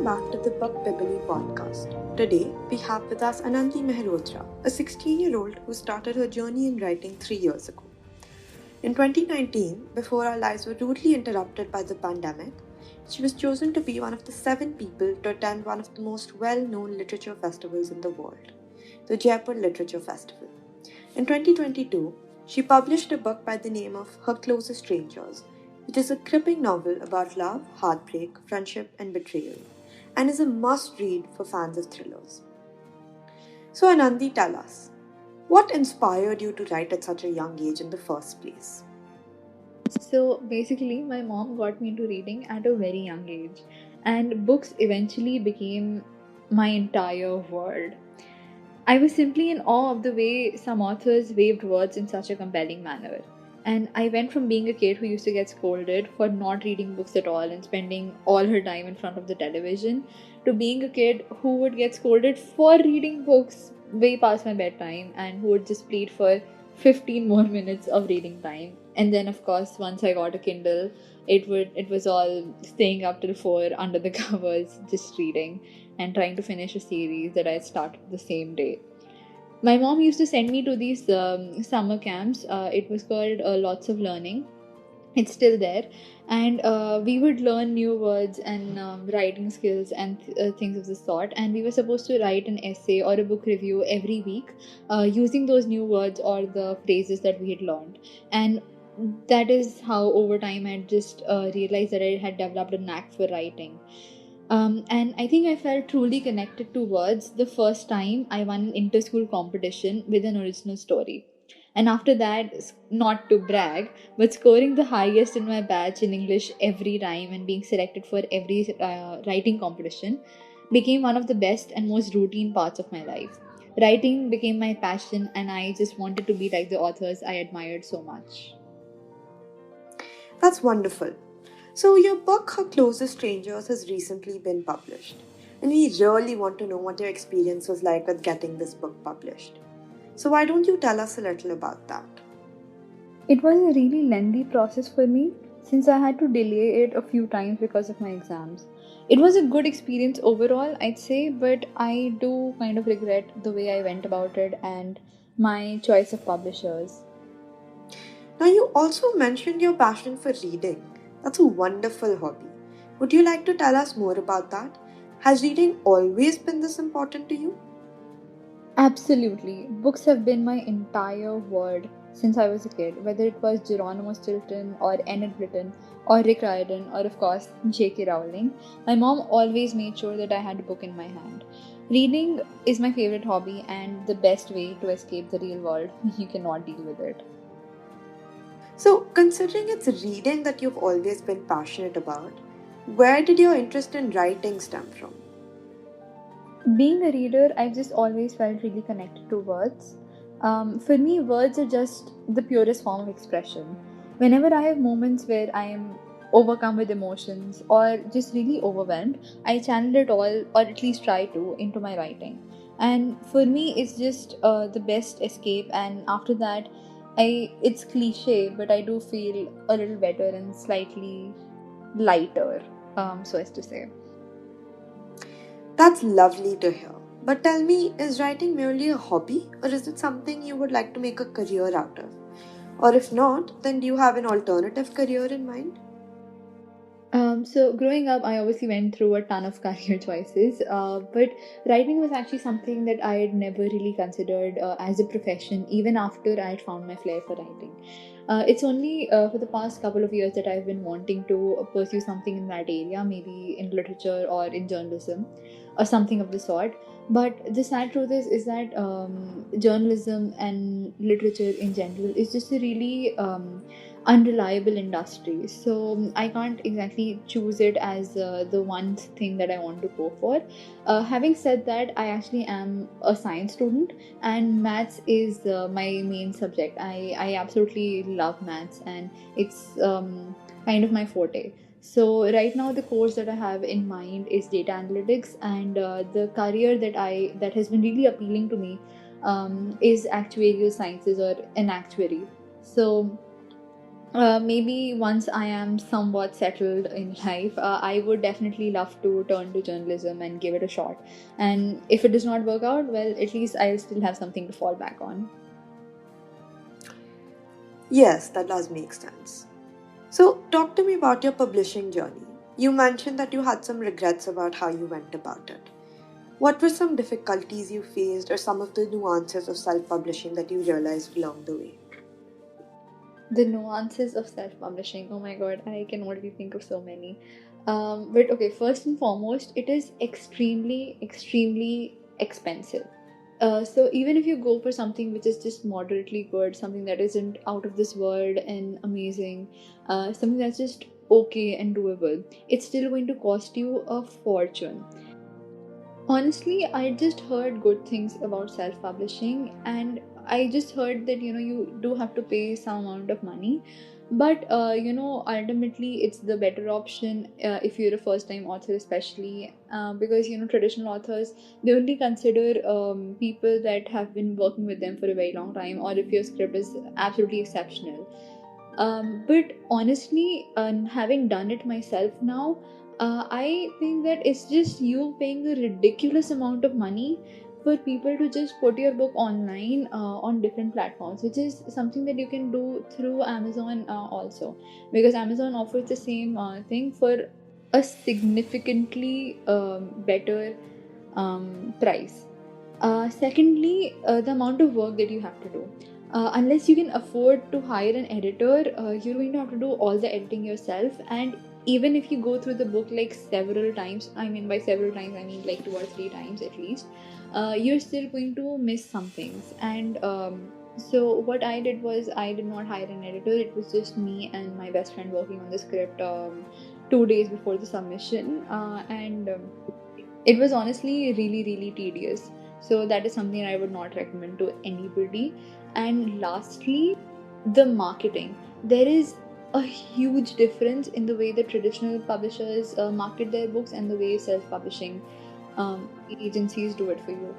back to the Bookbibuli podcast. Today, we have with us Anandi Mehrotra, a 16-year-old who started her journey in writing 3 years ago. In 2019, before our lives were rudely interrupted by the pandemic, she was chosen to be one of the 7 people to attend one of the most well-known literature festivals in the world, the Jaipur Literature Festival. In 2022, she published a book by the name of Her Closest Strangers, which is a gripping novel about love, heartbreak, friendship, and betrayal, and is a must-read for fans of thrillers. So, Anandi, tell us, what inspired you to write at such a young age in the first place? So basically, my mom got me into reading at a very young age, and books eventually became my entire world. I was simply in awe of the way some authors waved words in such a compelling manner. And I went from being a kid who used to get scolded for not reading books at all and spending all her time in front of the television to being a kid who would get scolded for reading books way past my bedtime and who would just plead for 15 more minutes of reading time. And then of course once I got a Kindle, it was all staying up till 4 under the covers just reading and trying to finish a series that I had started the same day. My mom used to send me to these summer camps. It was called Lots of Learning. It's still there. And we would learn new words and writing skills and things of the sort. And we were supposed to write an essay or a book review every week using those new words or the phrases that we had learned. And that is how over time I had just realized that I had developed a knack for writing. And I think I felt truly connected to words the first time I won an inter-school competition with an original story. And after that, not to brag, but scoring the highest in my batch in English every time and being selected for every writing competition became one of the best and most routine parts of my life. Writing became my passion, and I just wanted to be like the authors I admired so much. That's wonderful. So, your book, Her Closest Strangers, has recently been published. And we really want to know what your experience was like with getting this book published. So, why don't you tell us a little about that? It was a really lengthy process for me since I had to delay it a few times because of my exams. It was a good experience overall, I'd say, but I do kind of regret the way I went about it and my choice of publishers. Now, you also mentioned your passion for reading. That's a wonderful hobby. Would you like to tell us more about that? Has reading always been this important to you? Absolutely. Books have been my entire world since I was a kid, whether it was Geronimo Stilton or Enid Blyton or Rick Riordan or of course J.K. Rowling. My mom always made sure that I had a book in my hand. Reading is my favorite hobby and the best way to escape the real world when you cannot deal with it. So, considering it's reading that you've always been passionate about, where did your interest in writing stem from? Being a reader, I've just always felt really connected to words. For me, words are just the purest form of expression. Whenever I have moments where I am overcome with emotions or just really overwhelmed, I channel it all, or at least try to, into my writing. And for me, it's just the best escape. And after that, it's cliche, but I do feel a little better and slightly lighter, so as to say. That's lovely to hear. But tell me, is writing merely a hobby or is it something you would like to make a career out of? Or if not, then do you have an alternative career in mind? So growing up, I obviously went through a ton of career choices, but writing was actually something that I had never really considered as a profession, even after I had found my flair for writing. It's only for the past couple of years that I've been wanting to pursue something in that area, maybe in literature or in journalism or something of the sort. But the sad truth is that journalism and literature in general is just a really unreliable industry. So I can't exactly choose it as the one thing that I want to go for. Having said that, I actually am a science student and maths is my main subject. I absolutely love maths and it's kind of my forte. So right now the course that I have in mind is data analytics, and the career that has been really appealing to me is actuarial sciences or an actuary. So Maybe once I am somewhat settled in life, I would definitely love to turn to journalism and give it a shot. And if it does not work out, well, at least I'll still have something to fall back on. Yes, that does make sense. So, talk to me about your publishing journey. You mentioned that you had some regrets about how you went about it. What were some difficulties you faced, or some of the nuances of self publishing that you realized along the way? The nuances of self-publishing, oh my god, I can already think of so many. But okay, first and foremost, it is extremely expensive. So even if you go for something which is just moderately good, something that isn't out of this world and amazing, something that's just okay and doable, it's still going to cost you a fortune. Honestly, I just heard good things about self publishing, and I just heard that you do have to pay some amount of money, but ultimately it's the better option if you're a first time author, especially because traditional authors, they only consider people that have been working with them for a very long time, or if your script is absolutely exceptional. But honestly, having done it myself now, I think that it's just you paying a ridiculous amount of money for people to just put your book online on different platforms, which is something that you can do through Amazon also, because Amazon offers the same thing for a significantly better price. Secondly, the amount of work that you have to do. Unless you can afford to hire an editor, you're going to have to do all the editing yourself. And even if you go through the book like several times, I mean, by several times, I mean like 2 or 3 times at least, you're still going to miss some things. And so, what I did was, I did not hire an editor, it was just me and my best friend working on the script 2 days before the submission. And it was honestly really tedious, so that is something I would not recommend to anybody. And lastly, the marketing. There is a huge difference in the way the traditional publishers market their books and the way self-publishing agencies do it for you.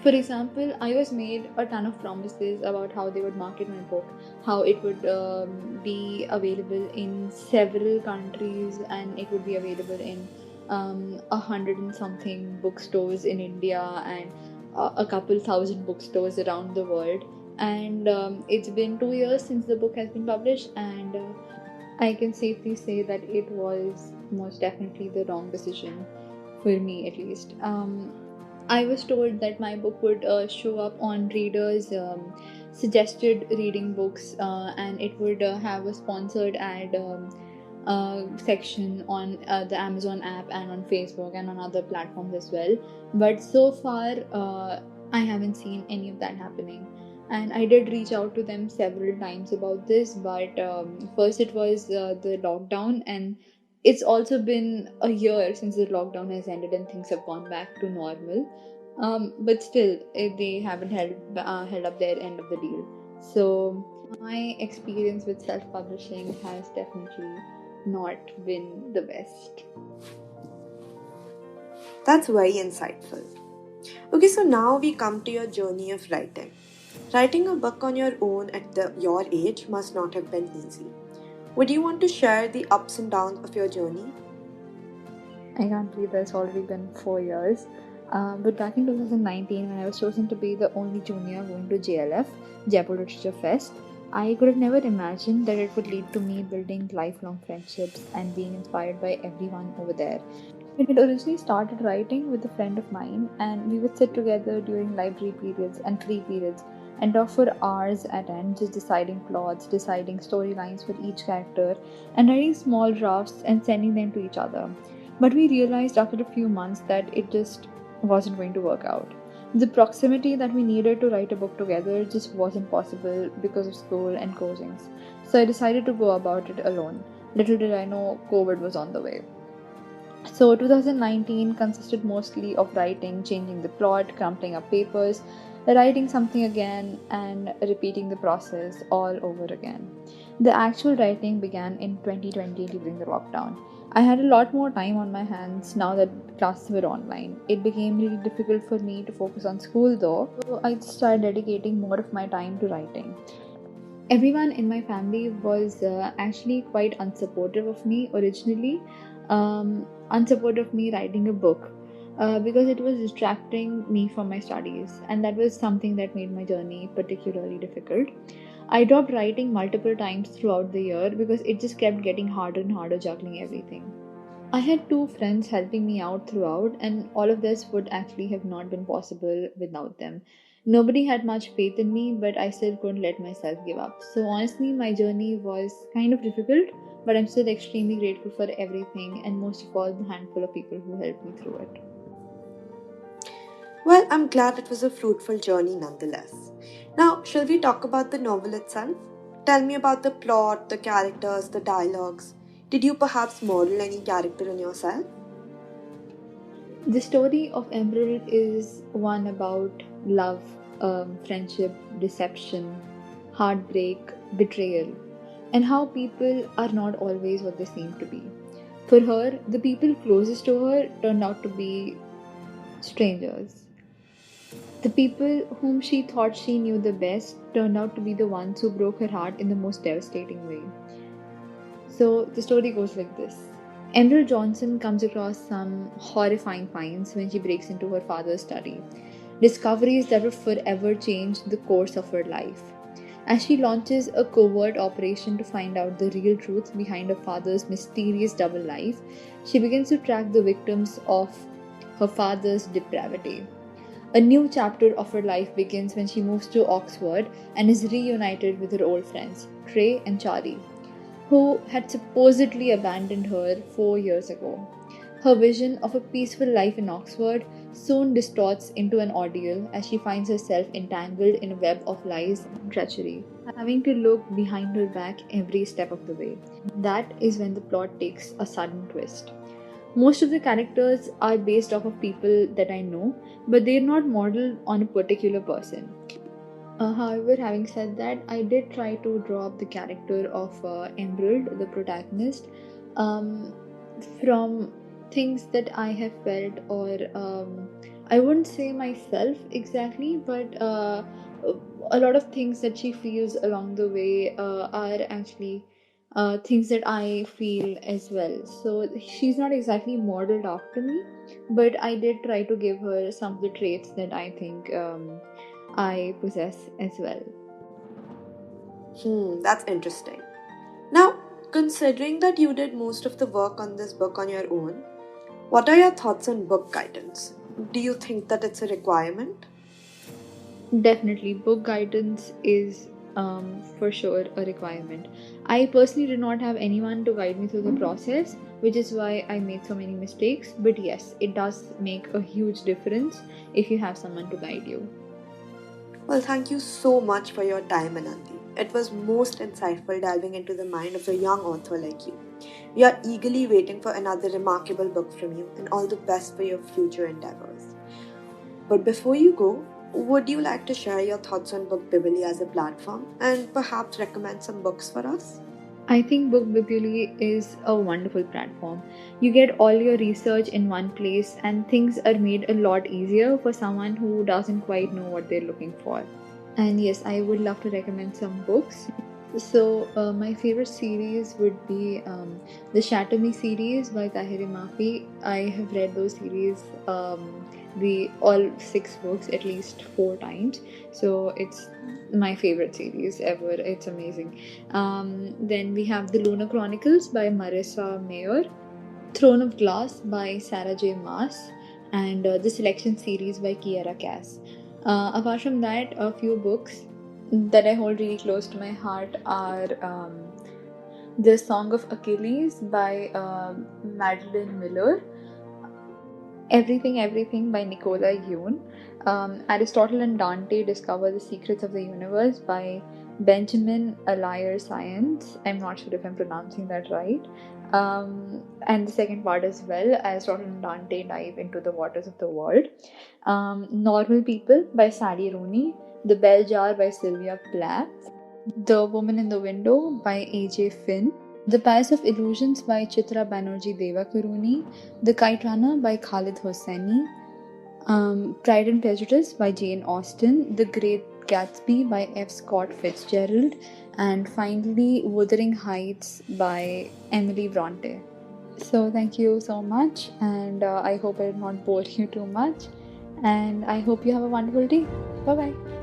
For example, I was made a ton of promises about how they would market my book, how it would be available in several countries, and it would be available in 100 and something bookstores in India, and a couple thousand bookstores around the world. And it's been 2 years since the book has been published, and I can safely say that it was most definitely the wrong decision for me, at least. I was told that my book would show up on readers' suggested reading books, and it would have a sponsored ad section on the Amazon app and on Facebook and on other platforms as well. But so far, I haven't seen any of that happening. And I did reach out to them several times about this, but first it was the lockdown, and it's also been a year since the lockdown has ended and things have gone back to normal. But still, they haven't held up their end of the deal. So my experience with self-publishing has definitely not been the best. That's very insightful. Okay, so now we come to your journey of writing. Writing a book on your own at your age must not have been easy. Would you want to share the ups and downs of your journey? I can't believe it's already been 4 years. But back in 2019, when I was chosen to be the only junior going to JLF, Jaipur Literature Fest, I could have never imagined that it would lead to me building lifelong friendships and being inspired by everyone over there. It had originally started writing with a friend of mine, and we would sit together during library periods and free periods and talk for hours at end, just deciding plots, deciding storylines for each character, and writing small drafts and sending them to each other. But we realized after a few months that it just wasn't going to work out. The proximity that we needed to write a book together just wasn't possible because of school and coachings. So I decided to go about it alone. Little did I know COVID was on the way. So 2019 consisted mostly of writing, changing the plot, crumpling up papers, writing something again, and repeating the process all over again. The actual writing began in 2020 during the lockdown. I had a lot more time on my hands now that classes were online. It became really difficult for me to focus on school though, so I started dedicating more of my time to writing. Everyone in my family was actually quite unsupportive of me originally, unsupportive of me writing a book because it was distracting me from my studies, and that was something that made my journey particularly difficult. I dropped writing multiple times throughout the year because it just kept getting harder and harder juggling everything. I had two friends helping me out throughout, and all of this would actually have not been possible without them. Nobody had much faith in me, but I still couldn't let myself give up. So, honestly, my journey was kind of difficult, but I'm still extremely grateful for everything, and most of all, the handful of people who helped me through it. Well, I'm glad it was a fruitful journey nonetheless. Now, shall we talk about the novel itself? Tell me about the plot, the characters, the dialogues. Did you perhaps model any character in yourself? The story of Emerald is one about love, friendship, deception, heartbreak, betrayal, and how people are not always what they seem to be. For her, the people closest to her turned out to be strangers. The people whom she thought she knew the best turned out to be the ones who broke her heart in the most devastating way. So the story goes like this. Emerald Johnson comes across some horrifying finds when she breaks into her father's study. Discoveries that would forever change the course of her life. As she launches a covert operation to find out the real truth behind her father's mysterious double life, she begins to track the victims of her father's depravity. A new chapter of her life begins when she moves to Oxford and is reunited with her old friends, Trey and Charlie, who had supposedly abandoned her 4 years ago. Her vision of a peaceful life in Oxford soon distorts into an ordeal as she finds herself entangled in a web of lies and treachery, having to look behind her back every step of the way. That is when the plot takes a sudden twist. Most of the characters are based off of people that I know, but they're not modeled on a particular person. However, having said that, I did try to draw up the character of Emerald, the protagonist, um, from things that I have felt, or I wouldn't say myself exactly, but a lot of things that she feels along the way are actually things that I feel as well. So she's not exactly modeled after me, but I did try to give her some of the traits that I think. I possess as well. That's interesting. Now, considering that you did most of the work on this book on your own, what are your thoughts on book guidance? Do you think that it's a requirement? Definitely, book guidance is for sure a requirement. I personally did not have anyone to guide me through the process, which is why I made so many mistakes. But yes, it does make a huge difference if you have someone to guide you. Well, thank you so much for your time, Anandi. It was most insightful delving into the mind of a young author like you. We are eagerly waiting for another remarkable book from you, and all the best for your future endeavors. But before you go, would you like to share your thoughts on Bookbibuli as a platform and perhaps recommend some books for us? I think Bookbibuli is a wonderful platform. You get all your research in one place, and things are made a lot easier for someone who doesn't quite know what they're looking for. And yes, I would love to recommend some books. So, my favorite series would be the Shatter Me series by Tahiri Mafi. I have read those series, the all 6 books at least 4 times. So it's my favorite series ever. It's amazing. Then we have the Lunar Chronicles by Marissa Mayer, Throne of Glass by Sarah J. Maas, and the Selection series by Kiera Cass. Apart from that, a few books that I hold really close to my heart are The Song of Achilles by Madeline Miller, Everything by Nicola Yoon, Aristotle and Dante Discover the Secrets of the Universe by Benjamin Alire Science. I'm not sure if I'm pronouncing that right. And the second part as well, Aristotle and Dante Dive into the Waters of the World. Normal People by Sally Rooney, The Bell Jar by Sylvia Plath, The Woman in the Window by A.J. Finn, The Palace of Illusions by Chitra Banerjee Devakaruni, The Kite Runner by Khalid Hosseini, Pride and Prejudice by Jane Austen, The Great Great Gatsby by F. Scott Fitzgerald, and finally Wuthering Heights by Emily Bronte. So thank you so much, and I hope I did not bore you too much, and I hope you have a wonderful day. Bye bye.